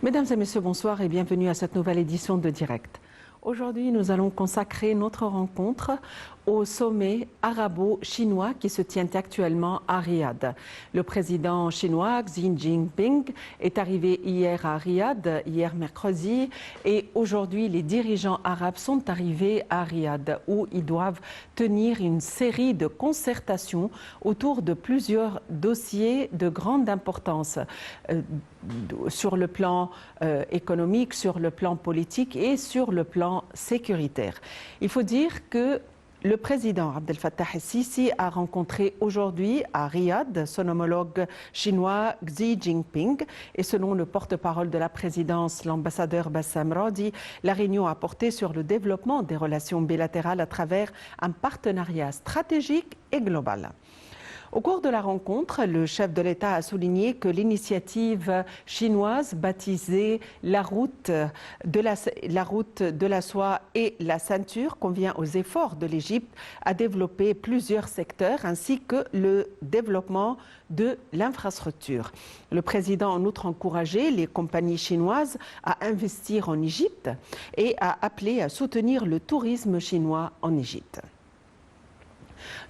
Mesdames et messieurs, bonsoir et bienvenue à cette nouvelle édition de Direct. Aujourd'hui, nous allons consacrer notre rencontre au sommet arabo-chinois qui se tient actuellement à Riyad. Le président chinois Xi Jinping est arrivé hier à Riyad, hier mercredi, et aujourd'hui les dirigeants arabes sont arrivés à Riyad où ils doivent tenir une série de concertations autour de plusieurs dossiers de grande importance sur le plan économique, sur le plan politique et sur le plan sécuritaire. Il faut dire que le président Abdel Fattah el-Sisi a rencontré aujourd'hui à Riyad son homologue chinois Xi Jinping et selon le porte-parole de la présidence, l'ambassadeur Bassam Radi, la réunion a porté sur le développement des relations bilatérales à travers un partenariat stratégique et global. Au cours de la rencontre, le chef de l'État a souligné que l'initiative chinoise baptisée la route de la soie et la ceinture convient aux efforts de l'Égypte à développer plusieurs secteurs ainsi que le développement de l'infrastructure. Le président a en outre encouragé les compagnies chinoises à investir en Égypte et a appelé à soutenir le tourisme chinois en Égypte.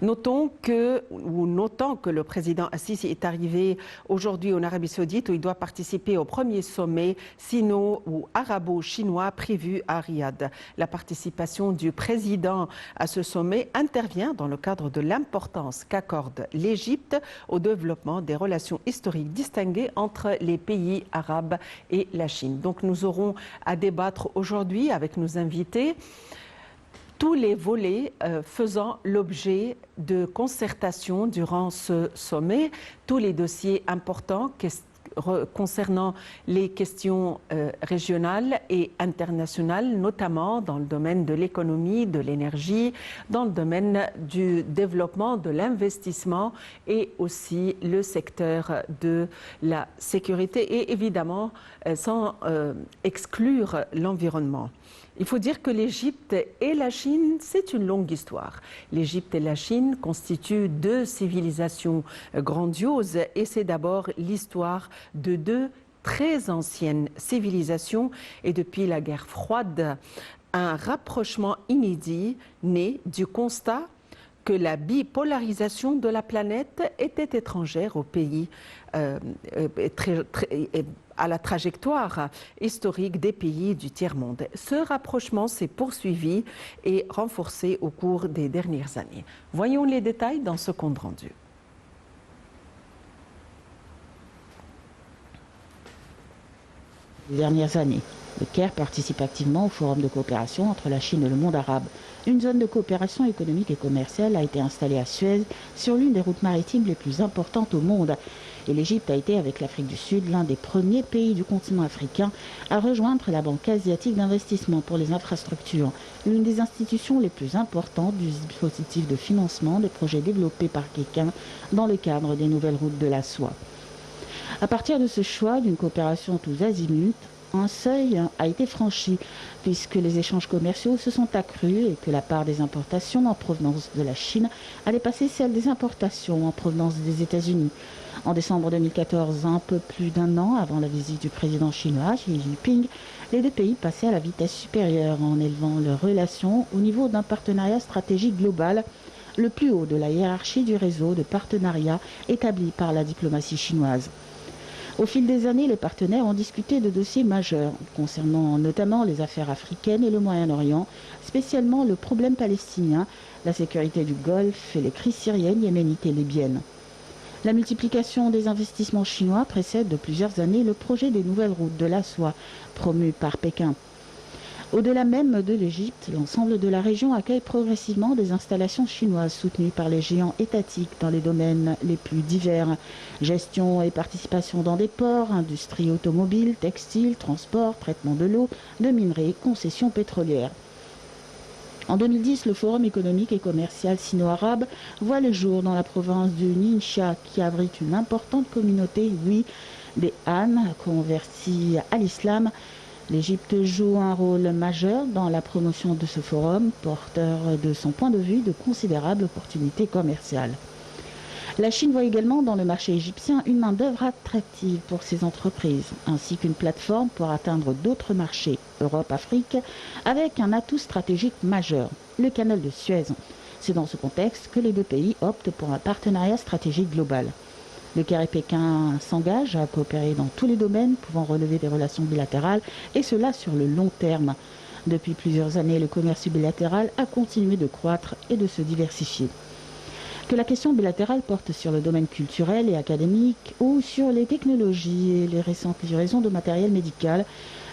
Notant que le président Assisi est arrivé aujourd'hui en Arabie Saoudite où il doit participer au premier sommet sino- ou arabo-chinois prévu à Riyad. La participation du président à ce sommet intervient dans le cadre de l'importance qu'accorde l'Égypte au développement des relations historiques distinguées entre les pays arabes et la Chine. Donc nous aurons à débattre aujourd'hui avec nos invités tous les volets faisant l'objet de concertation durant ce sommet, tous les dossiers importants concernant les questions régionales et internationales, notamment dans le domaine de l'économie, de l'énergie, dans le domaine du développement, de l'investissement et aussi le secteur de la sécurité et évidemment sans exclure l'environnement. Il faut dire que l'Égypte et la Chine, c'est une longue histoire. L'Égypte et la Chine constituent deux civilisations grandioses et c'est d'abord l'histoire de deux très anciennes civilisations et depuis la guerre froide, un rapprochement inédit né du constat que la bipolarisation de la planète était étrangère au pays, à la trajectoire historique des pays du tiers-monde. Ce rapprochement s'est poursuivi et renforcé au cours des dernières années. Voyons les détails dans ce compte rendu. Les dernières années, le Caire participe activement au forum de coopération entre la Chine et le monde arabe. Une zone de coopération économique et commerciale a été installée à Suez sur l'une des routes maritimes les plus importantes au monde. Et l'Égypte a été, avec l'Afrique du Sud, l'un des premiers pays du continent africain à rejoindre la Banque asiatique d'investissement pour les infrastructures, l'une des institutions les plus importantes du dispositif de financement des projets développés par Pékin dans le cadre des nouvelles routes de la soie. À partir de ce choix d'une coopération tous azimuts, un seuil a été franchi puisque les échanges commerciaux se sont accrus et que la part des importations en provenance de la Chine a dépassé celle des importations en provenance des États-Unis. En décembre 2014, un peu plus d'un an avant la visite du président chinois Xi Jinping, les deux pays passaient à la vitesse supérieure en élevant leurs relations au niveau d'un partenariat stratégique global, le plus haut de la hiérarchie du réseau de partenariats établi par la diplomatie chinoise. Au fil des années, les partenaires ont discuté de dossiers majeurs concernant notamment les affaires africaines et le Moyen-Orient, spécialement le problème palestinien, la sécurité du Golfe et les crises syriennes, yéménites et libyennes. La multiplication des investissements chinois précède de plusieurs années le projet des nouvelles routes de la soie promu par Pékin. Au-delà même de l'Égypte, l'ensemble de la région accueille progressivement des installations chinoises soutenues par les géants étatiques dans les domaines les plus divers. Gestion et participation dans des ports, industrie automobile, textile, transport, traitement de l'eau, de minerais, concessions pétrolières. En 2010, le Forum économique et commercial sino-arabe voit le jour dans la province du Ningxia qui abrite une importante communauté, des Han, convertis à l'islam. L'Égypte joue un rôle majeur dans la promotion de ce forum, porteur de son point de vue de considérables opportunités commerciales. La Chine voit également dans le marché égyptien une main-d'œuvre attractive pour ses entreprises, ainsi qu'une plateforme pour atteindre d'autres marchés, Europe, Afrique, avec un atout stratégique majeur, le canal de Suez. C'est dans ce contexte que les deux pays optent pour un partenariat stratégique global. Le Caire et Pékin s'engagent à coopérer dans tous les domaines pouvant relever des relations bilatérales, et cela sur le long terme. Depuis plusieurs années, le commerce bilatéral a continué de croître et de se diversifier. Que la question bilatérale porte sur le domaine culturel et académique ou sur les technologies et les récentes livraisons de matériel médical,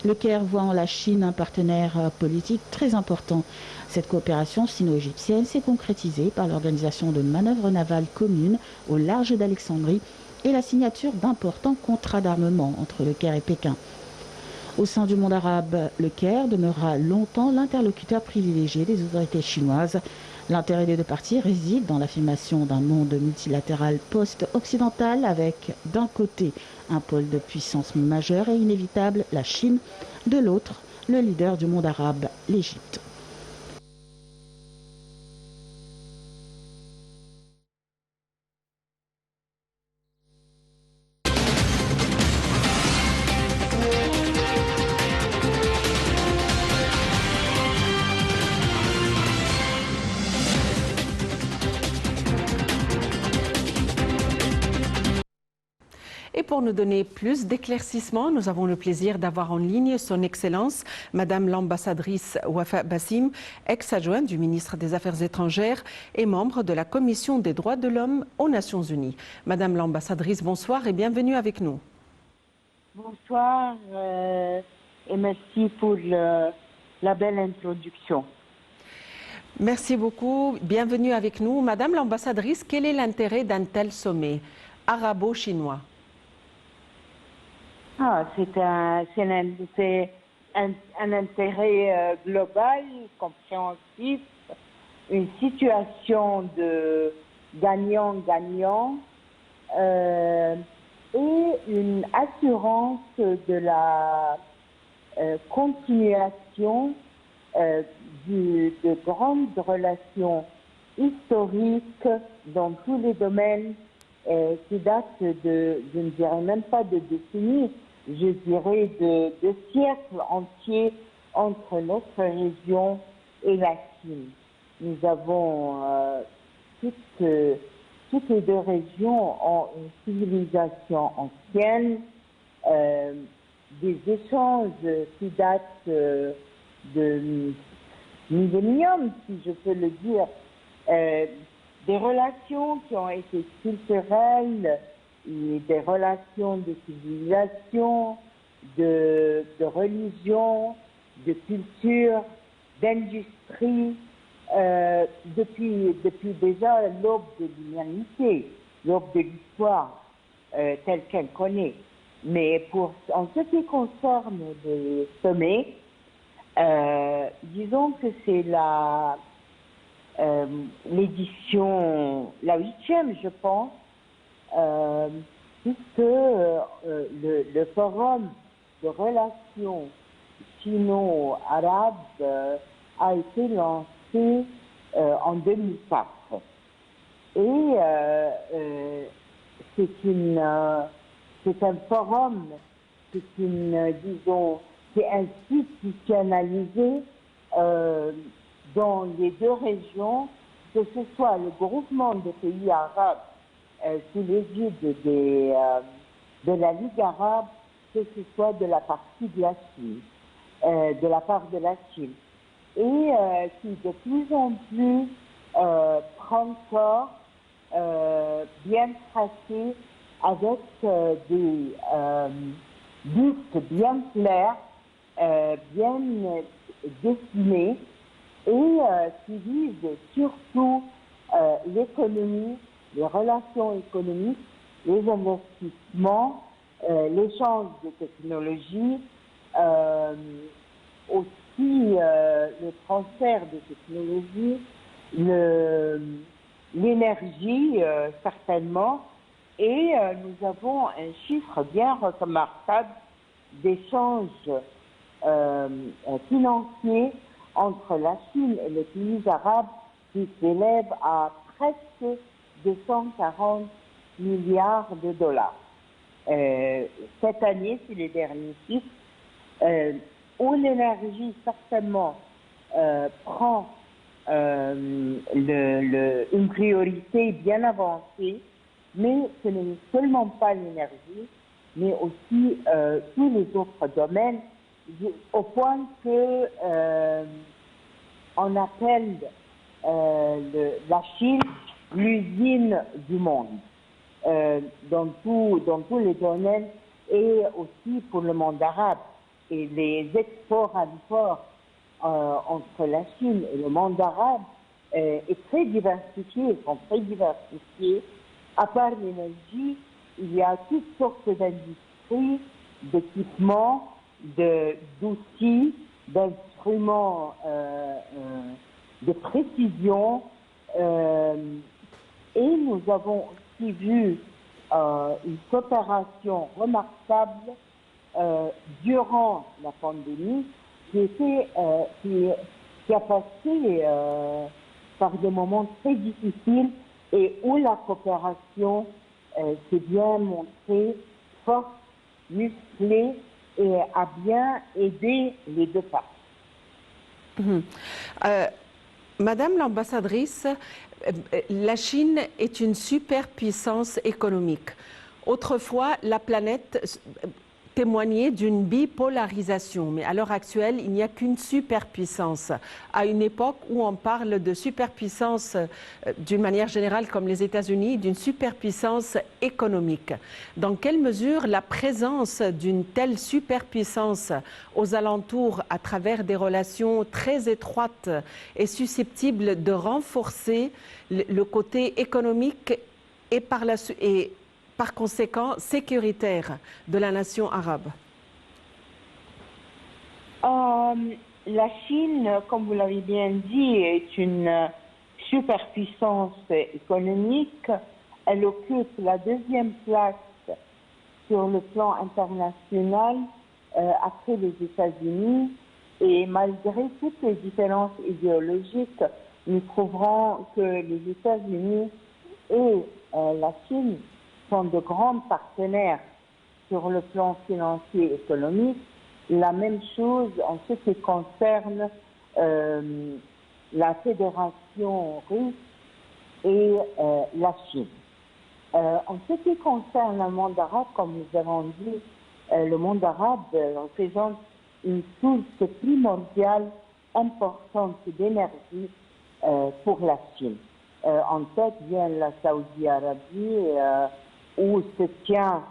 le Caire voit en la Chine un partenaire politique très important. Cette coopération sino-égyptienne s'est concrétisée par l'organisation de manœuvres navales communes au large d'Alexandrie et la signature d'importants contrats d'armement entre le Caire et Pékin. Au sein du monde arabe, le Caire demeurera longtemps l'interlocuteur privilégié des autorités chinoises. L'intérêt des deux parties réside dans l'affirmation d'un monde multilatéral post-occidental avec, d'un côté, un pôle de puissance majeur et inévitable, la Chine, de l'autre, le leader du monde arabe, l'Égypte. Et pour nous donner plus d'éclaircissements, nous avons le plaisir d'avoir en ligne son Excellence, Madame l'ambassadrice Wafa Bassim, ex-adjointe du ministre des Affaires étrangères et membre de la Commission des droits de l'homme aux Nations Unies. Madame l'ambassadrice, bonsoir et bienvenue avec nous. Bonsoir et merci pour la belle introduction. Merci beaucoup. Bienvenue avec nous. Madame l'ambassadrice, quel est l'intérêt d'un tel sommet arabo-chinois? C'est un intérêt global, compréhensif, une situation de gagnant-gagnant et une assurance de la continuation de grandes relations historiques dans tous les domaines qui datent je ne dirais même pas de décennies, je dirais de siècles entiers entre notre région et la Chine. Nous avons toutes les deux régions ont une civilisation ancienne, des échanges qui datent de milléniums, si je peux le dire, des relations qui ont été culturelles, et des relations de civilisation, de religion, de culture, d'industrie, depuis déjà l'aube de l'humanité, l'aube de l'histoire telle qu'elle connaît. Mais en ce qui concerne le sommet, disons que c'est l'édition, la 8e, je pense, puisque le forum de relations sino-arabes a été lancé en 2004. Et c'est un forum, qui est institutionnalisé dans les deux régions, que ce soit le groupement des pays arabes sous l'égide de la Ligue arabe, que ce soit de la partie de la Chine, de la part de la Chine, et qui de plus en plus prend corps bien tracé avec des buts bien clairs, bien dessinés, et qui vise surtout l'économie, les relations économiques, les investissements, l'échange de technologies, aussi le transfert de technologies, l'énergie certainement, et nous avons un chiffre bien remarquable d'échanges financiers entre la Chine et les pays arabes qui s'élève à presque 240 milliards de dollars. Cette année, c'est les derniers chiffres, où l'énergie certainement prend une priorité bien avancée, mais ce n'est seulement pas l'énergie, mais aussi tous les autres domaines, au point que on appelle la Chine l'usine du monde, dans tous les domaines, et aussi pour le monde arabe. Et les exports-imports entre la Chine et le monde arabe sont très diversifiés. À part l'énergie, il y a toutes sortes d'industries, d'équipements, d'outils, d'instruments de précision. Et nous avons aussi vu une coopération remarquable durant la pandémie qui a passé par des moments très difficiles et où la coopération s'est bien montrée forte, musclée et a bien aidé les deux parties. Madame l'ambassadrice, la Chine est une superpuissance économique. Autrefois, la planète témoignait d'une bipolarisation, mais à l'heure actuelle, il n'y a qu'une superpuissance. À une époque où on parle de superpuissance d'une manière générale comme les États-Unis, d'une superpuissance économique. Dans quelle mesure la présence d'une telle superpuissance aux alentours à travers des relations très étroites est susceptible de renforcer le côté économique et par conséquent sécuritaire de la nation arabe? La Chine, comme vous l'avez bien dit, est une superpuissance économique. Elle occupe la deuxième place sur le plan international après les États-Unis. Et malgré toutes les différences idéologiques, nous trouverons que les États-Unis et la Chine sont de grands partenaires sur le plan financier et économique. La même chose en ce qui concerne la Fédération russe et la Chine. En ce qui concerne le monde arabe, comme nous avons dit, le monde arabe représente une source primordiale importante d'énergie pour la Chine. En tête vient la Saoudie Arabie, où se tient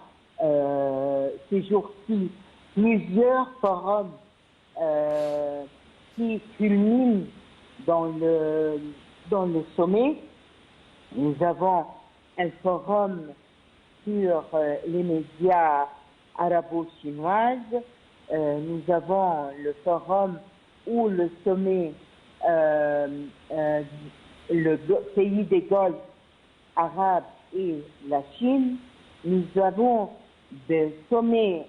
ces jours-ci plusieurs forums qui culminent dans le sommet. Nous avons un forum sur les médias arabo-chinoises. Nous avons le forum où le sommet, le pays des Golfe arabes et la Chine. Nous avons des sommets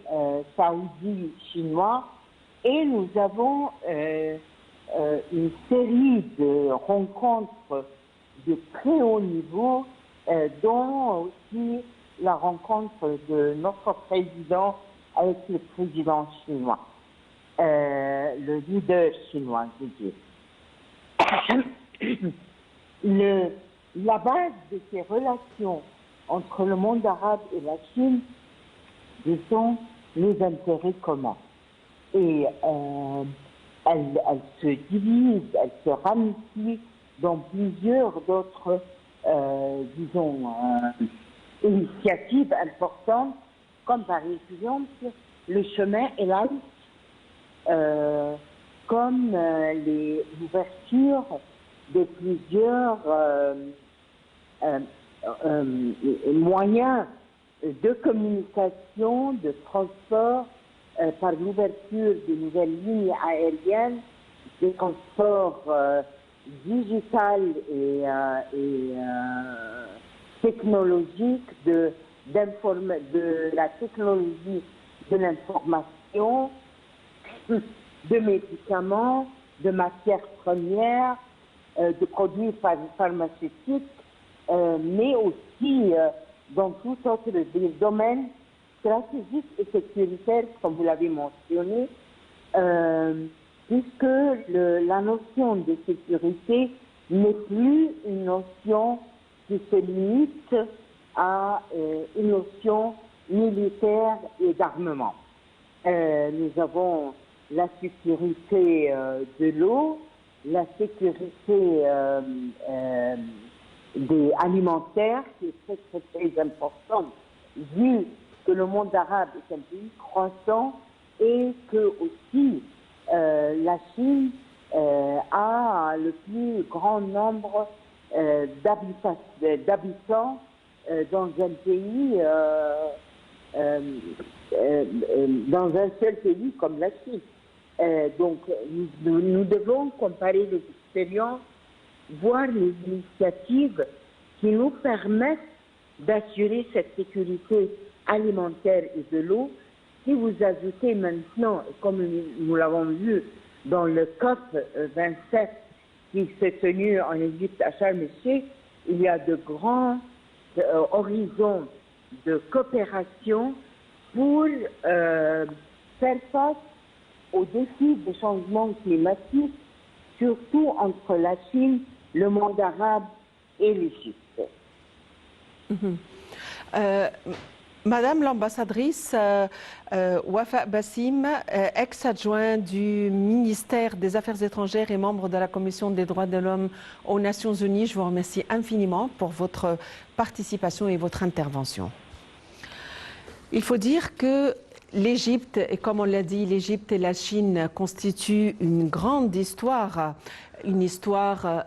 saoudi-chinois et nous avons une série de rencontres de très haut niveau, dont aussi la rencontre de notre président avec le président chinois, le leader chinois, je dis. La base de ces relations entre le monde arabe et la Chine, ce sont les intérêts communs. Et elles se divisent, elles se ramifient dans plusieurs d'autres, initiatives importantes, comme par exemple le chemin et la route, comme l'ouverture de plusieurs moyens de communication, de transport, par l'ouverture de nouvelles lignes aériennes, des transports digital et technologique, de la technologie de l'information, de médicaments, de matières premières, de produits pharmaceutiques, mais aussi dans tout autre domaine stratégique et sécuritaire, comme vous l'avez mentionné, puisque la notion de sécurité n'est plus une notion qui se limite à une notion militaire et d'armement. Nous avons la sécurité de l'eau, la sécurité alimentaire, qui est très, très, très importante, vu que le monde arabe est un pays croissant et que aussi la Chine a le plus grand nombre d'habitants dans un pays, dans un seul pays comme la Chine. Donc, nous devons comparer les expériences, voir les initiatives qui nous permettent d'assurer cette sécurité alimentaire et de l'eau. Si vous ajoutez maintenant, comme nous l'avons vu dans le COP 27 qui s'est tenu en Égypte à Sharm el-Sheikh, il y a de grands horizons de coopération pour faire face aux défis de changement climatique, surtout entre la Chine, le monde arabe et l'Égypte. Madame l'ambassadrice Wafa Bassim, ex-adjoint du ministère des Affaires étrangères et membre de la Commission des droits de l'homme aux Nations Unies, je vous remercie infiniment pour votre participation et votre intervention. Il faut dire que l'Égypte, et comme on l'a dit, l'Égypte et la Chine constituent une grande histoire. Une histoire,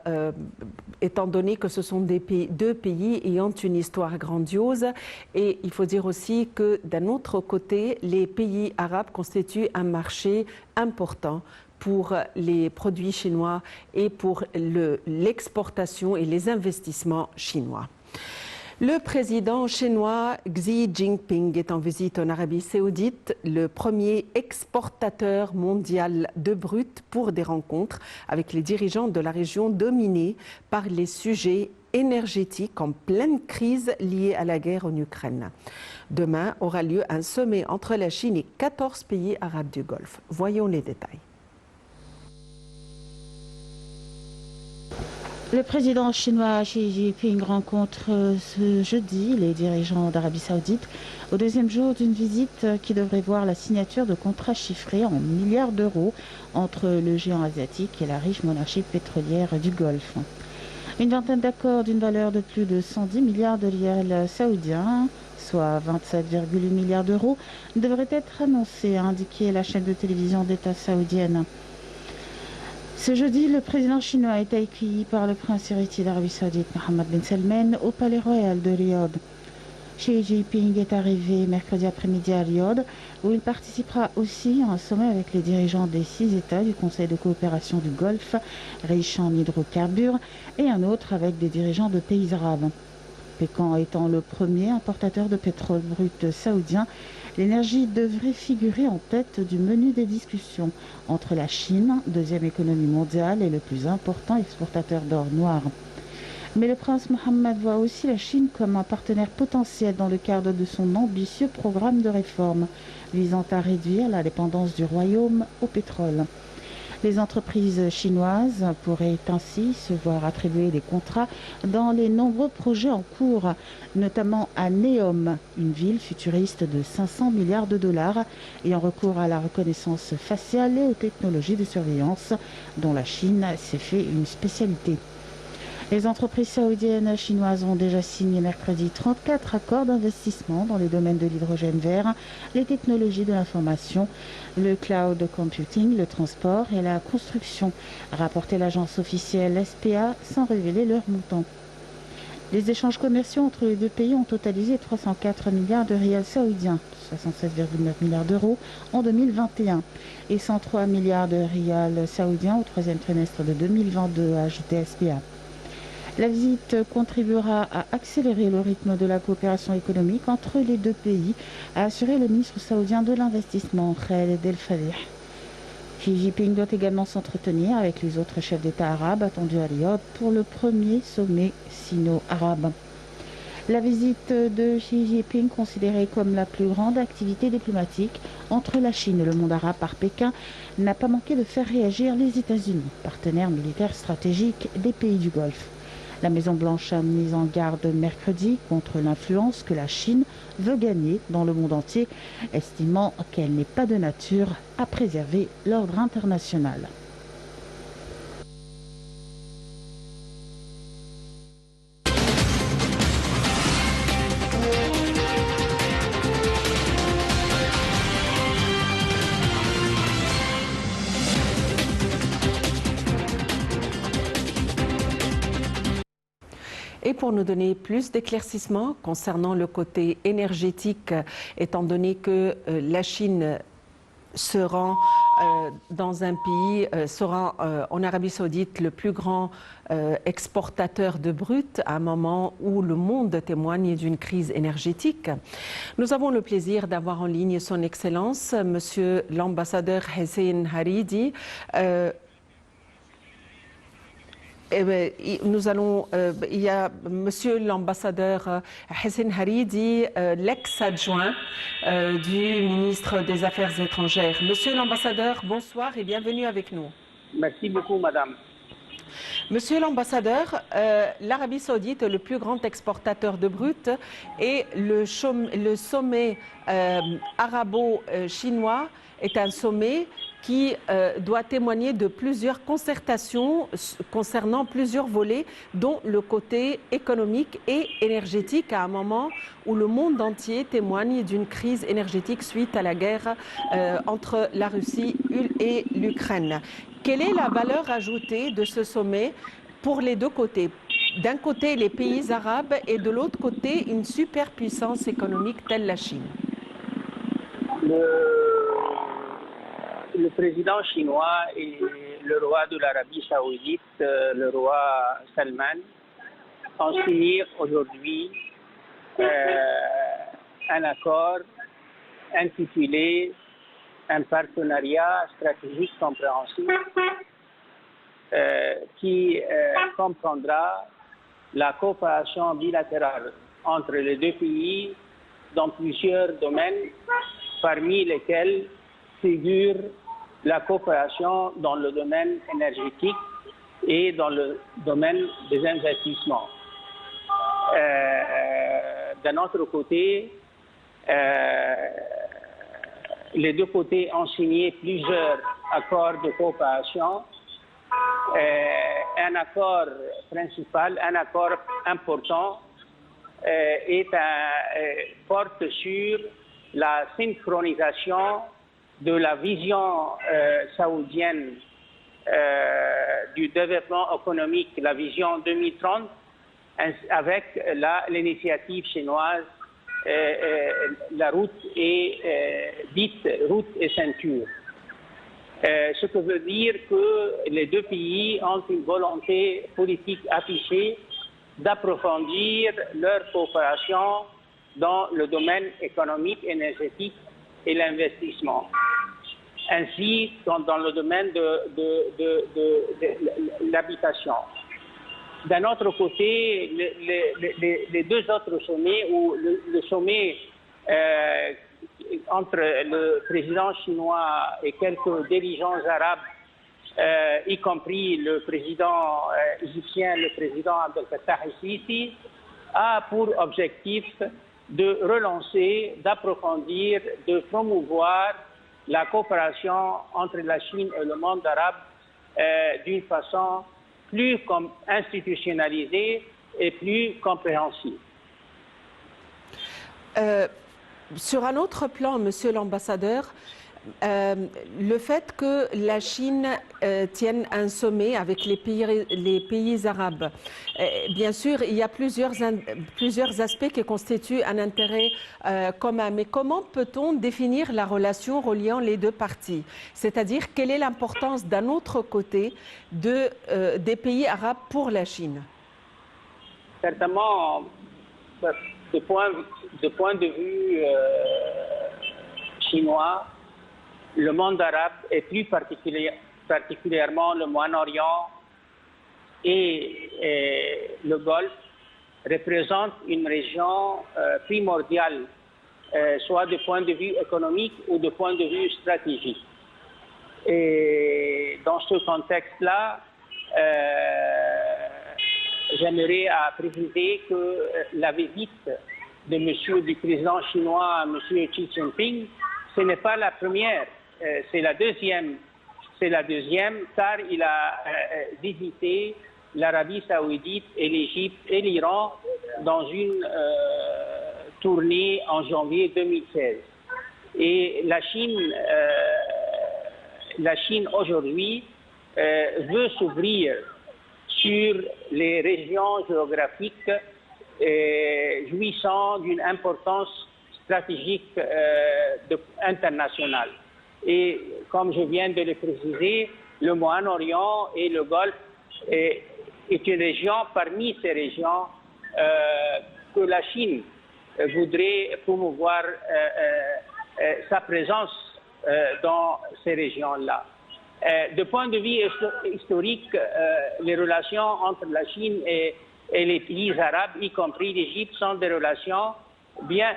étant donné que ce sont deux pays ayant une histoire grandiose. Et il faut dire aussi que d'un autre côté, les pays arabes constituent un marché important pour les produits chinois et pour l'exportation et les investissements chinois. Le président chinois Xi Jinping est en visite en Arabie Saoudite, le premier exportateur mondial de brut pour des rencontres avec les dirigeants de la région dominée par les sujets énergétiques en pleine crise liée à la guerre en Ukraine. Demain aura lieu un sommet entre la Chine et 14 pays arabes du Golfe. Voyons les détails. Le président chinois Xi Jinping rencontre ce jeudi les dirigeants d'Arabie Saoudite au deuxième jour d'une visite qui devrait voir la signature de contrats chiffrés en milliards d'euros entre le géant asiatique et la riche monarchie pétrolière du Golfe. Une vingtaine d'accords d'une valeur de plus de 110 milliards de rials saoudiens, soit 27,8 milliards d'euros, devraient être annoncés, a indiqué la chaîne de télévision d'État saoudienne. Ce jeudi, le président chinois a été accueilli par le prince héritier d'Arabie Saoudite, Mohammed bin Salman, au palais royal de Riyad. Xi Jinping est arrivé mercredi après-midi à Riyad, où il participera aussi à un sommet avec les dirigeants des 6 États du Conseil de coopération du Golfe, riche en hydrocarbures, et un autre avec des dirigeants de pays arabes. Pékin étant le premier importateur de pétrole brut saoudien, l'énergie devrait figurer en tête du menu des discussions entre la Chine, deuxième économie mondiale et le plus important exportateur d'or noir. Mais le prince Mohammed voit aussi la Chine comme un partenaire potentiel dans le cadre de son ambitieux programme de réforme visant à réduire la dépendance du royaume au pétrole. Les entreprises chinoises pourraient ainsi se voir attribuer des contrats dans les nombreux projets en cours, notamment à Neom, une ville futuriste de 500 milliards de dollars, ayant recours à la reconnaissance faciale et aux technologies de surveillance, dont la Chine s'est fait une spécialité. Les entreprises saoudiennes chinoises ont déjà signé mercredi 34 accords d'investissement dans les domaines de l'hydrogène vert, les technologies de l'information, le cloud computing, le transport et la construction, a rapporté l'agence officielle SPA sans révéler leur montant. Les échanges commerciaux entre les deux pays ont totalisé 304 milliards de rials saoudiens, 76,9 milliards d'euros en 2021 et 103 milliards de rials saoudiens au troisième trimestre de 2022, a ajouté SPA. La visite contribuera à accélérer le rythme de la coopération économique entre les deux pays, a assuré le ministre saoudien de l'investissement, Khaled El-Falih. Xi Jinping doit également s'entretenir avec les autres chefs d'État arabes attendus à Riyad pour le premier sommet sino-arabe. La visite de Xi Jinping, considérée comme la plus grande activité diplomatique entre la Chine et le monde arabe par Pékin, n'a pas manqué de faire réagir les États-Unis, partenaires militaires stratégiques des pays du Golfe. La Maison-Blanche a mis en garde mercredi contre l'influence que la Chine veut gagner dans le monde entier, estimant qu'elle n'est pas de nature à préserver l'ordre international. Et pour nous donner plus d'éclaircissements concernant le côté énergétique, étant donné que la Chine se rend dans un pays, sera en Arabie Saoudite le plus grand exportateur de brut à un moment où le monde témoigne d'une crise énergétique. Nous avons le plaisir d'avoir en ligne son Excellence, Monsieur l'ambassadeur Hussein Haridi. Il y a Monsieur l'ambassadeur Hussein Haridi, l'ex-adjoint du ministre des Affaires étrangères. Monsieur l'ambassadeur, bonsoir et bienvenue avec nous. Merci beaucoup, madame. Monsieur l'ambassadeur, l'Arabie Saoudite est le plus grand exportateur de brut et le sommet arabo-chinois est un sommet qui doit témoigner de plusieurs concertations concernant plusieurs volets, dont le côté économique et énergétique, à un moment où le monde entier témoigne d'une crise énergétique suite à la guerre entre la Russie et l'Ukraine. Quelle est la valeur ajoutée de ce sommet pour les deux côtés? D'un côté, les pays arabes et de l'autre côté, une superpuissance économique telle la Chine. Le président chinois et le roi de l'Arabie Saoudite, le roi Salman, ont signé aujourd'hui un accord intitulé un partenariat stratégique compréhensif qui comprendra la coopération bilatérale entre les deux pays dans plusieurs domaines, parmi lesquels figure la coopération dans le domaine énergétique et dans le domaine des investissements. D'un autre côté, les deux côtés ont signé plusieurs accords de coopération. Un accord principal, un accord important, porte sur la synchronisation de la vision saoudienne du développement économique, la vision 2030, avec l'initiative chinoise, la route dite route et ceinture. Ce que veut dire que les deux pays ont une volonté politique affichée d'approfondir leur coopération dans le domaine économique, énergétique et l'investissement, ainsi que dans le domaine de l'habitation. D'un autre côté, les deux autres sommets, ou le sommet entre le président chinois et quelques dirigeants arabes, y compris le président égyptien, le président Abdel Fattah el-Sisi, a pour objectif de relancer, d'approfondir, de promouvoir la coopération entre la Chine et le monde arabe d'une façon plus institutionnalisée et plus compréhensible. Sur un autre plan, Monsieur l'ambassadeur, le fait que la Chine tienne un sommet avec les pays arabes, bien sûr, il y a plusieurs aspects qui constituent un intérêt commun. Mais comment peut-on définir la relation reliant les deux parties? C'est-à-dire, quelle est l'importance d'un autre côté des pays arabes pour la Chine? Certainement, de point de vue chinois, le monde arabe et plus particulièrement le Moyen-Orient et le Golfe représente une région primordiale, soit du point de vue économique ou du point de vue stratégique. Et dans ce contexte-là, j'aimerais préciser que la visite du président chinois, M. Xi Jinping, ce n'est pas la première, c'est la deuxième. C'est la deuxième, car il a visité l'Arabie Saoudite et l'Égypte et l'Iran dans une tournée en janvier 2016. Et la Chine aujourd'hui veut s'ouvrir sur les régions géographiques jouissant d'une importance stratégique internationale. Et comme je viens de le préciser, le Moyen-Orient et le Golfe est une région parmi ces régions que la Chine voudrait promouvoir sa présence dans ces régions-là. De point de vue historique, les relations entre la Chine et les pays arabes, y compris l'Égypte, sont des relations bien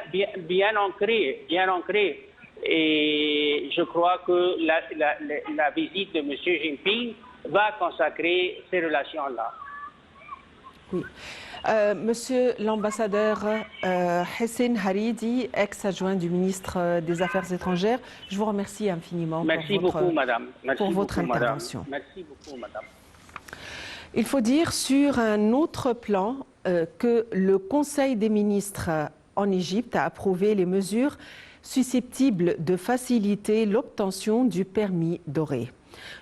ancrées. Et je crois que la visite de M. Jinping va consacrer ces relations-là. Oui. Monsieur l'ambassadeur Hessène Haridi, ex-adjoint du ministre des Affaires étrangères, je vous remercie infiniment pour votre intervention. Merci beaucoup, madame. Il faut dire sur un autre plan que le Conseil des ministres en Égypte a approuvé les mesures susceptibles de faciliter l'obtention du permis doré.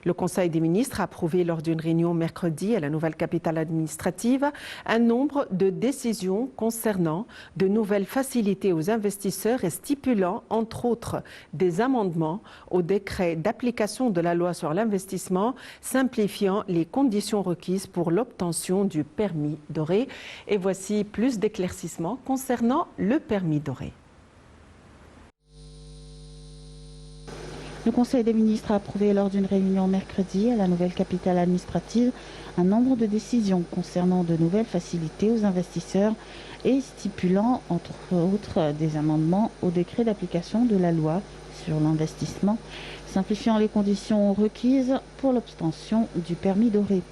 Le Conseil des ministres a approuvé lors d'une réunion mercredi à la nouvelle capitale administrative un nombre de décisions concernant de nouvelles facilités aux investisseurs et stipulant entre autres des amendements au décret d'application de la loi sur l'investissement simplifiant les conditions requises pour l'obtention du permis doré. Et voici plus d'éclaircissements concernant le permis doré. Le Conseil des ministres a approuvé lors d'une réunion mercredi à la nouvelle capitale administrative un nombre de décisions concernant de nouvelles facilités aux investisseurs et stipulant entre autres des amendements au décret d'application de la loi sur l'investissement, simplifiant les conditions requises pour l'obtention du permis doré.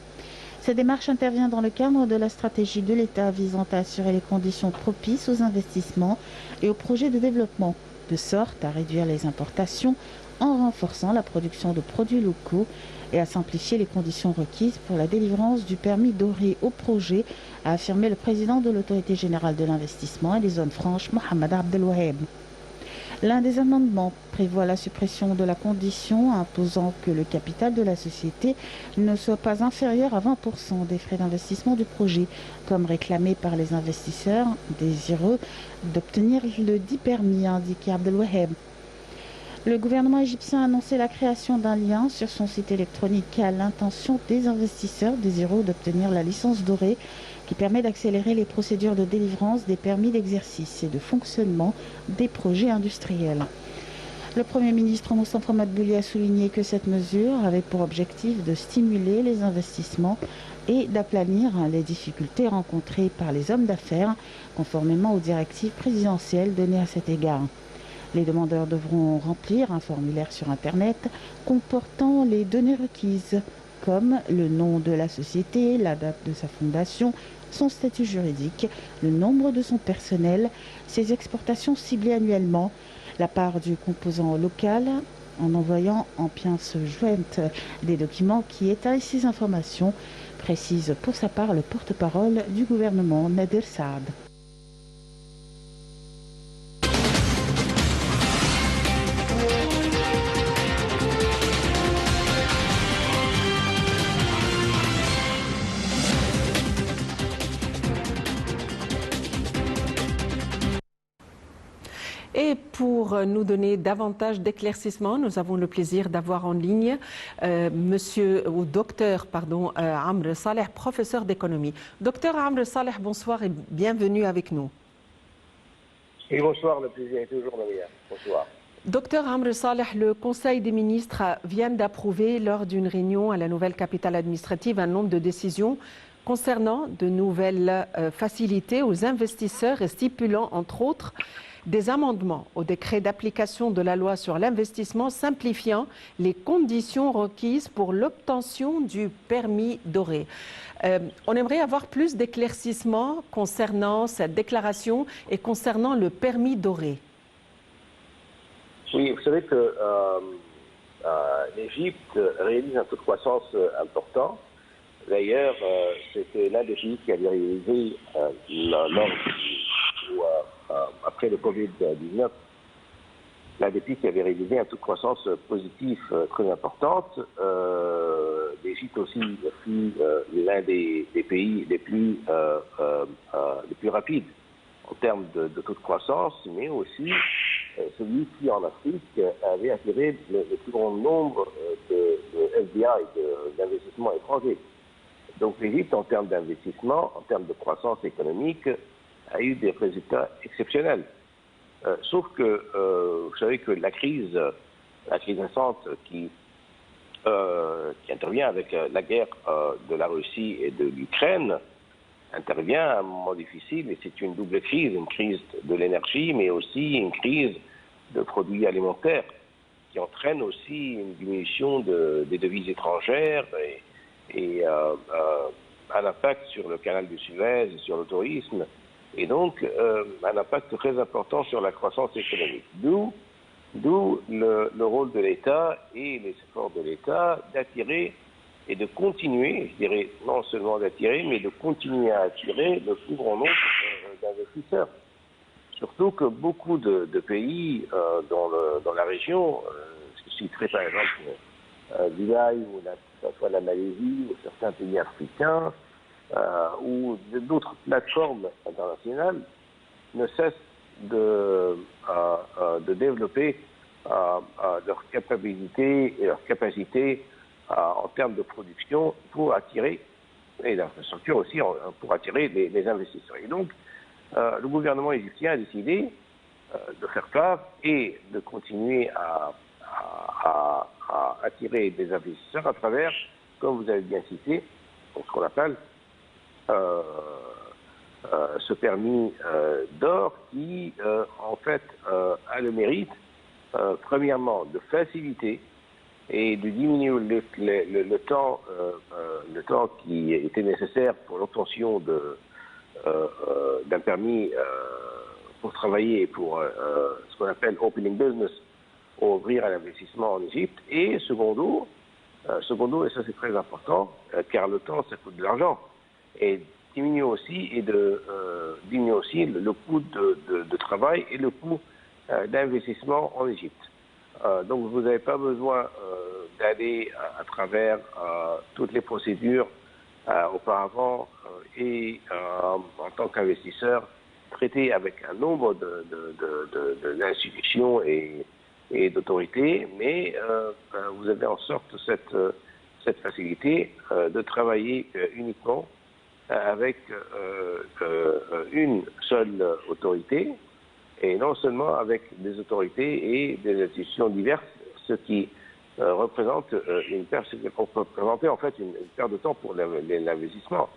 Cette démarche intervient dans le cadre de la stratégie de l'État visant à assurer les conditions propices aux investissements et aux projets de développement, de sorte à réduire les importations en renforçant la production de produits locaux et à simplifier les conditions requises pour la délivrance du permis doré au projet, a affirmé le président de l'Autorité générale de l'investissement et des zones franches, Mohamed Abdelwaheb. L'un des amendements prévoit la suppression de la condition imposant que le capital de la société ne soit pas inférieur à 20% des frais d'investissement du projet, comme réclamé par les investisseurs désireux d'obtenir le dit permis, a indiqué Abdelwaheb. Le gouvernement égyptien a annoncé la création d'un lien sur son site électronique à l'intention des investisseurs désireux d'obtenir la licence dorée qui permet d'accélérer les procédures de délivrance des permis d'exercice et de fonctionnement des projets industriels. Le Premier ministre Moustapha Madbouli a souligné que cette mesure avait pour objectif de stimuler les investissements et d'aplanir les difficultés rencontrées par les hommes d'affaires, conformément aux directives présidentielles données à cet égard. Les demandeurs devront remplir un formulaire sur Internet comportant les données requises, comme le nom de la société, la date de sa fondation, son statut juridique, le nombre de son personnel, ses exportations ciblées annuellement, la part du composant local, en envoyant en pièce jointe des documents qui étayent ces informations, précise pour sa part le porte-parole du gouvernement, Nader Saad. Et pour nous donner davantage d'éclaircissements, nous avons le plaisir d'avoir en ligne docteur Amr Saleh, professeur d'économie. Docteur Amr Saleh, bonsoir et bienvenue avec nous. Et bonsoir, le plaisir est toujours le mien. Bonsoir. Docteur Amr Saleh, le Conseil des ministres vient d'approuver lors d'une réunion à la nouvelle capitale administrative un nombre de décisions concernant de nouvelles facilités aux investisseurs et stipulant entre autres des amendements au décret d'application de la loi sur l'investissement simplifiant les conditions requises pour l'obtention du permis doré. On aimerait avoir plus d'éclaircissements concernant cette déclaration et concernant le permis doré. Oui, vous savez que l'Égypte réalise un taux de croissance important. D'ailleurs, c'était l'un des pays qui avait réalisé après le Covid-19, l'un des pays qui avait réalisé un taux de croissance positif très importante. L'Égypte aussi fut l'un des pays les plus rapides en termes de taux de croissance, mais aussi celui qui en Afrique avait attiré le plus grand nombre de FDI, d'investissements étrangers. Donc l'Égypte, en termes d'investissement, en termes de croissance économique, a eu des résultats exceptionnels. Sauf que vous savez que la crise récente qui intervient avec la guerre de la Russie et de l'Ukraine intervient à un moment difficile, et c'est une double crise, une crise de l'énergie, mais aussi une crise de produits alimentaires qui entraîne aussi une diminution des devises étrangères et un impact sur le canal du Suez, sur le tourisme, et donc un impact très important sur la croissance économique. D'où le rôle de l'État et les efforts de l'État d'attirer et de continuer, je dirais non seulement d'attirer, mais de continuer à attirer le plus grand nombre d'investisseurs. Surtout que beaucoup de pays dans la région, je citerai par exemple Dubaï ou soit la Malaisie ou certains pays africains ou d'autres plateformes internationales ne cessent de développer leur capacité et leur capacité en termes de production pour attirer, et d'infrastructure aussi, pour attirer les investisseurs. Et donc, le gouvernement égyptien a décidé de faire face et de continuer à attirer des investisseurs à travers, comme vous avez bien cité, ce qu'on appelle ce permis d'or qui, en fait, a le mérite, premièrement, de faciliter et de diminuer le temps qui était nécessaire pour l'obtention d'un permis pour travailler pour ce qu'on appelle opening business, pour ouvrir un investissement en Égypte. Et secondo, et ça c'est très important, car le temps ça coûte de l'argent, et diminuer aussi le coût de travail et le coût d'investissement en Égypte. Donc vous n'avez pas besoin d'aller à travers toutes les procédures auparavant et en tant qu'investisseur traiter avec un nombre d'institutions et d'autorités, mais vous avez en sorte cette facilité de travailler uniquement avec une seule autorité, et non seulement avec des autorités et des institutions diverses, ce qui représente une perte de temps pour l'investissement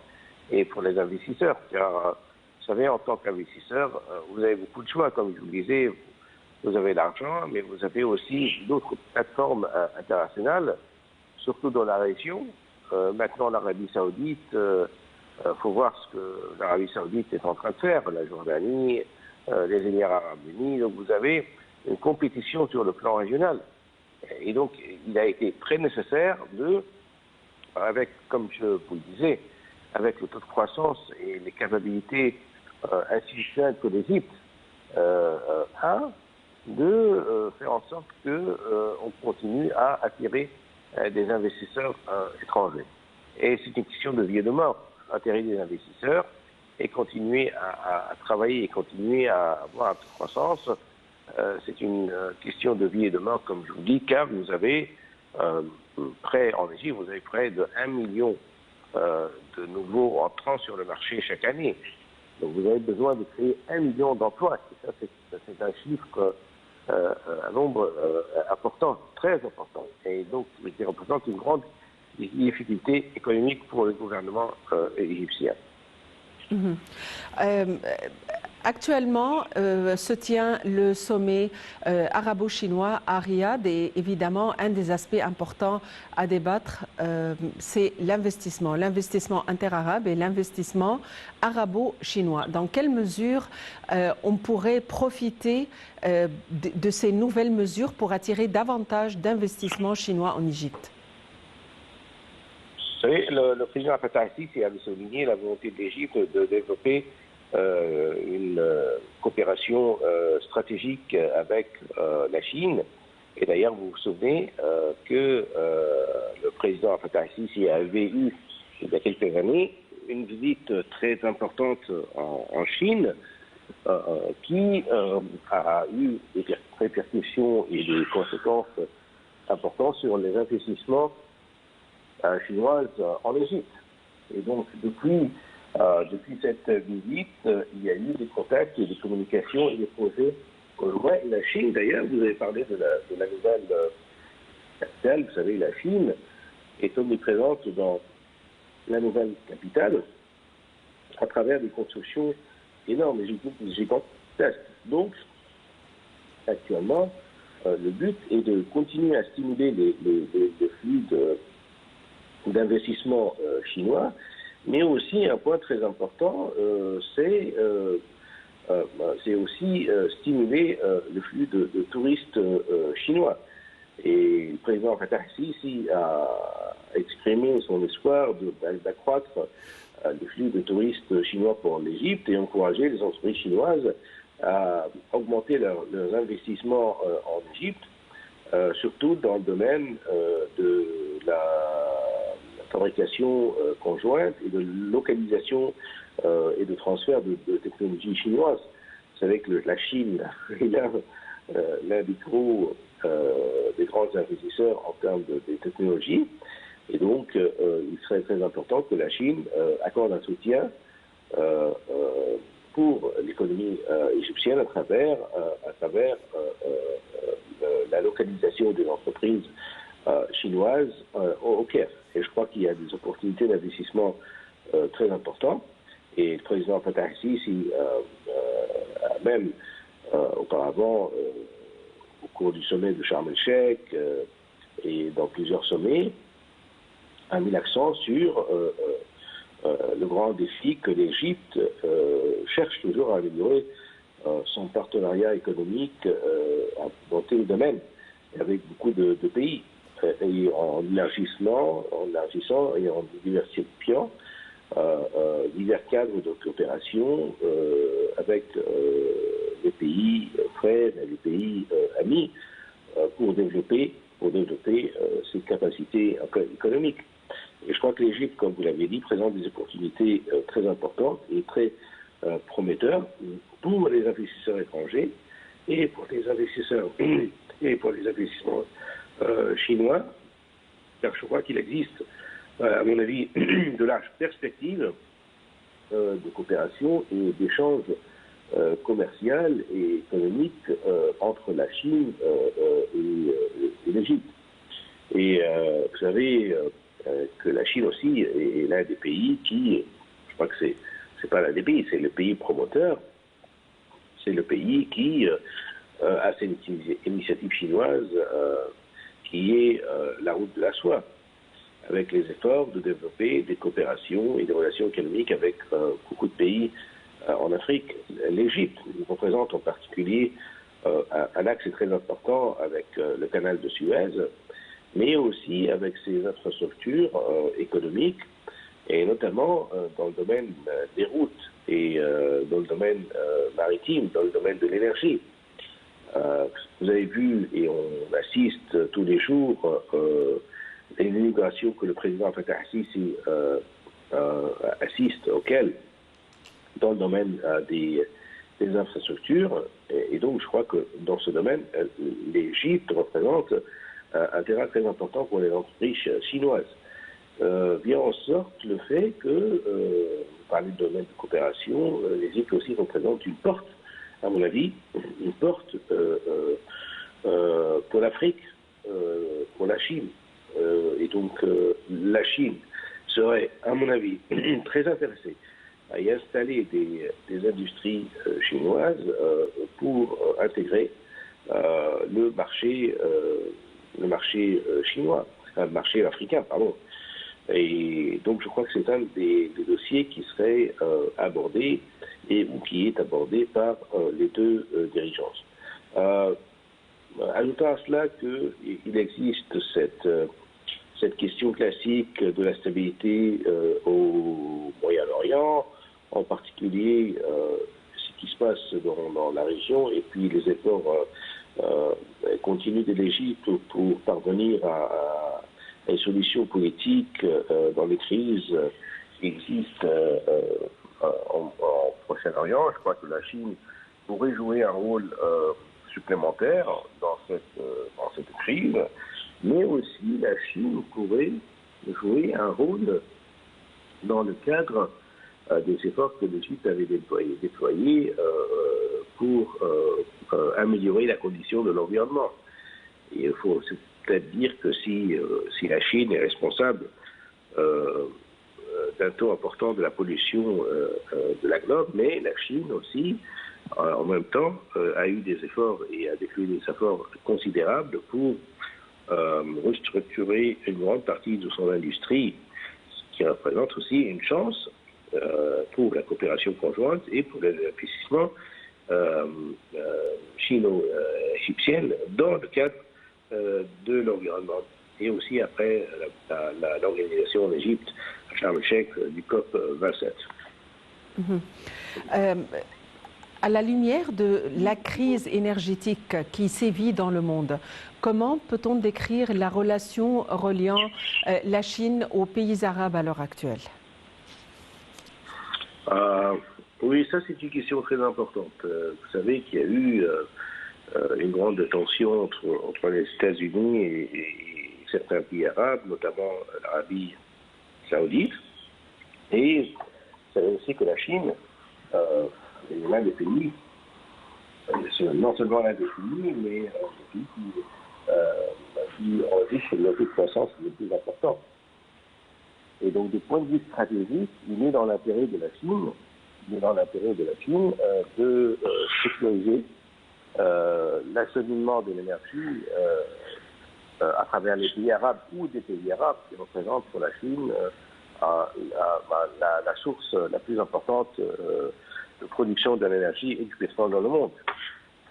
et pour les investisseurs. Car, vous savez, en tant qu'investisseur, vous avez beaucoup de choix. Comme je vous le disais, vous avez l'argent, mais vous avez aussi d'autres plateformes internationales, surtout dans la région. Maintenant, l'Arabie Saoudite, faut voir ce que l'Arabie Saoudite est en train de faire, la Jordanie, les Émirats Arabes Unis. Donc vous avez une compétition sur le plan régional. Et donc il a été très nécessaire avec, comme je vous le disais, avec le taux de croissance et les capacités institutionnelles que l'Égypte a, de faire en sorte qu'on continue à attirer des investisseurs étrangers. Et c'est une question de vie et de mort, attirer des investisseurs et continuer à travailler et continuer à avoir un taux de croissance. C'est une question de vie et de mort, comme je vous dis, car vous avez en Égypte, vous avez près de 1 million de nouveaux entrants sur le marché chaque année. Donc vous avez besoin de créer 1 million d'emplois. Et ça, c'est un chiffre, un nombre important, très important. Et donc, qui représente une grande des difficultés économiques pour le gouvernement égyptien. Actuellement se tient le sommet arabo-chinois à Riyad et évidemment un des aspects importants à débattre c'est l'investissement interarabe et l'investissement arabo-chinois. Dans quelle mesure on pourrait profiter de ces nouvelles mesures pour attirer davantage d'investissements chinois en Égypte? Vous savez, le président Fattah al-Sisi avait souligné la volonté de l'Égypte de développer une coopération stratégique avec la Chine. Et d'ailleurs, vous vous souvenez que le président Fattah al-Sisi avait eu, il y a quelques années, une visite très importante en Chine qui a eu des répercussions et des conséquences importantes sur les investissements chinoises en Égypte. Et donc, depuis cette visite, il y a eu des contacts et des communications et des projets au loin. Et la Chine, d'ailleurs, vous avez parlé de la nouvelle capitale. Vous savez, la Chine est omniprésente dans la nouvelle capitale à travers des constructions énormes et gigantesques. Donc, actuellement, le but est de continuer à stimuler les flux d'investissement chinois, mais aussi un point très important, c'est aussi stimuler le flux de touristes chinois. Et le président Fattah al-Sisi a exprimé son espoir d'accroître le flux de touristes chinois pour l'Égypte et encourager les entreprises chinoises à augmenter leurs investissements en Égypte, surtout dans le domaine de la fabrication conjointe et de localisation et de transfert de technologies chinoises. Vous savez que la Chine est l'un des grands investisseurs en termes de technologies. Et donc, il serait très important que la Chine accorde un soutien pour l'économie égyptienne à travers la localisation des entreprises chinoises au Caire. Et je crois qu'il y a des opportunités d'investissement très importantes. Et le président Fattah al-Sisi a même auparavant, au cours du sommet de Sharm el-Sheikh et dans plusieurs sommets, a mis l'accent sur le grand défi que l'Égypte cherche toujours à améliorer son partenariat économique dans tous les domaines, avec beaucoup de pays, et en élargissant et en diversifiant divers cadres de coopération avec les pays frères et les pays amis pour développer ses capacités économiques. Et je crois que l'Égypte, comme vous l'avez dit, présente des opportunités très importantes et très prometteurs pour les investisseurs étrangers et pour les investisseurs investissements chinois, car je crois qu'il existe, à mon avis, de larges perspectives de coopération et d'échanges commercial et économique entre la Chine et l'Égypte. Et vous savez que la Chine aussi est l'un des pays qui, je crois que c'est pas l'un des pays, c'est le pays promoteur, c'est le pays qui a cette initiative chinoise qui est la route de la soie, avec les efforts de développer des coopérations et des relations économiques avec beaucoup de pays en Afrique. L'Égypte représente en particulier un axe très important avec le canal de Suez, mais aussi avec ses infrastructures économiques, et notamment dans le domaine des routes et dans le domaine maritime, dans le domaine de l'énergie. Vous avez vu, et on assiste tous les jours, à une immigration que le président Fattah al-Sisi assiste, auquel dans le domaine des infrastructures. Et donc, je crois que dans ce domaine, l'Égypte représente un terrain très important pour les entreprises chinoises. Vient en sorte le fait que, vous parlez de domaine de coopération, l'Égypte aussi représente une porte, à mon avis, une porte pour l'Afrique, pour la Chine. et donc la Chine serait, à mon avis, très intéressée à y installer des industries chinoises pour intégrer le marché chinois, le marché africain, pardon. Et donc je crois que c'est un des dossiers qui serait abordé ou qui est abordé par les deux dirigeantes. Ajoutant à cela qu'il existe cette question classique de la stabilité au Moyen-Orient, en particulier ce qui se passe dans la région, et puis les efforts continus de l'Égypte pour parvenir à une solution politique dans les crises qui existent en Proche-Orient. Je crois que la Chine pourrait jouer un rôle supplémentaire dans cette crise, mais aussi la Chine pourrait jouer un rôle dans le cadre des efforts que l'Égypte avait déployés pour améliorer la condition de l'environnement. Et il faut peut-être dire que si la Chine est responsable d'un taux important de la pollution de la globe, mais la Chine aussi, en même temps, a eu des efforts et a déployé des efforts considérables pour restructurer une grande partie de son industrie, ce qui représente aussi une chance pour la coopération conjointe et pour l'investissement chino-égyptien dans le cadre de l'environnement. Et aussi après l'organisation en Égypte, à Sharm el-Sheikh, du COP 27. À la lumière de la crise énergétique qui sévit dans le monde, comment peut-on décrire la relation reliant la Chine aux pays arabes à l'heure actuelle? Oui, ça c'est une question très importante. Vous savez qu'il y a eu une grande tension entre les États-Unis et certains pays arabes, notamment l'Arabie saoudite. Et vous savez aussi que la Chine est l'un des pays, non seulement l'un des pays, mais un pays qui enregistre le taux de croissance le plus important. Et donc, du point de vue stratégique, il est dans l'intérêt de la Chine, de sécuriser l'acheminement de l'énergie à travers les pays arabes ou des pays arabes qui représentent pour la Chine la source la plus importante de production de l'énergie et du pétrole dans le monde.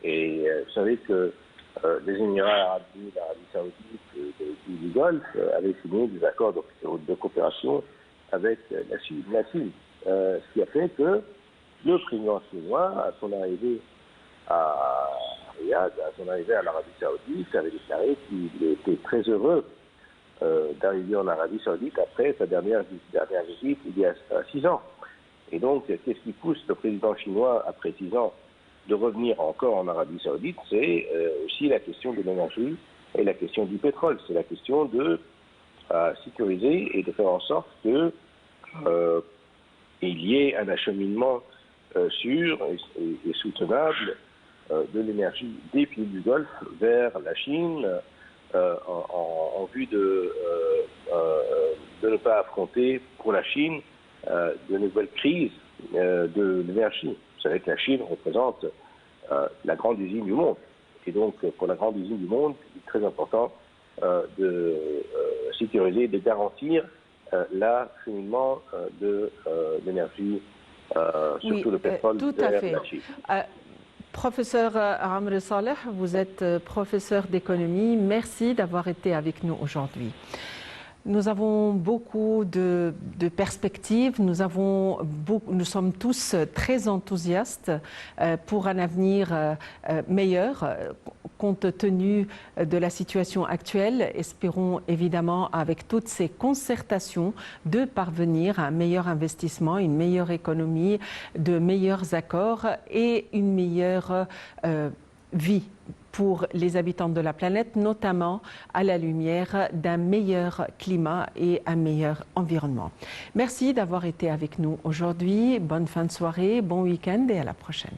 Et vous savez que les Émirats arabes unis, l'Arabie saoudite et les pays du Golfe avaient signé des accords de coopération avec la Chine. Ce qui a fait que le président chinois, à son arrivée à Riyad, à son arrivée à l'Arabie saoudite, avait déclaré qu'il était très heureux d'arriver en Arabie saoudite après sa dernière visite il y a 6 ans. Et donc, qu'est-ce qui pousse le président chinois, après 6 ans, de revenir encore en Arabie saoudite? C'est aussi la question de l'énergie et la question du pétrole. C'est la question de sécuriser et de faire en sorte que il y ait un acheminement sûr et soutenable de l'énergie des pays du Golfe vers la Chine en vue de ne pas affronter pour la Chine de nouvelles crises de l'énergie. Vous savez que la Chine représente la grande usine du monde. Et donc, pour la grande usine du monde, il est très important de sécuriser, de garantir l'acheminement de l'énergie, surtout le pétrole, tout vers à fait. la Chine. Professeur Amr Saleh, vous êtes professeur d'économie. Merci d'avoir été avec nous aujourd'hui. Nous avons beaucoup de perspectives, nous sommes tous très enthousiastes pour un avenir meilleur compte tenu de la situation actuelle. Espérons évidemment avec toutes ces concertations de parvenir à un meilleur investissement, une meilleure économie, de meilleurs accords et une meilleure vie pour les habitants de la planète, notamment à la lumière d'un meilleur climat et un meilleur environnement. Merci d'avoir été avec nous aujourd'hui. Bonne fin de soirée, bon week-end et à la prochaine.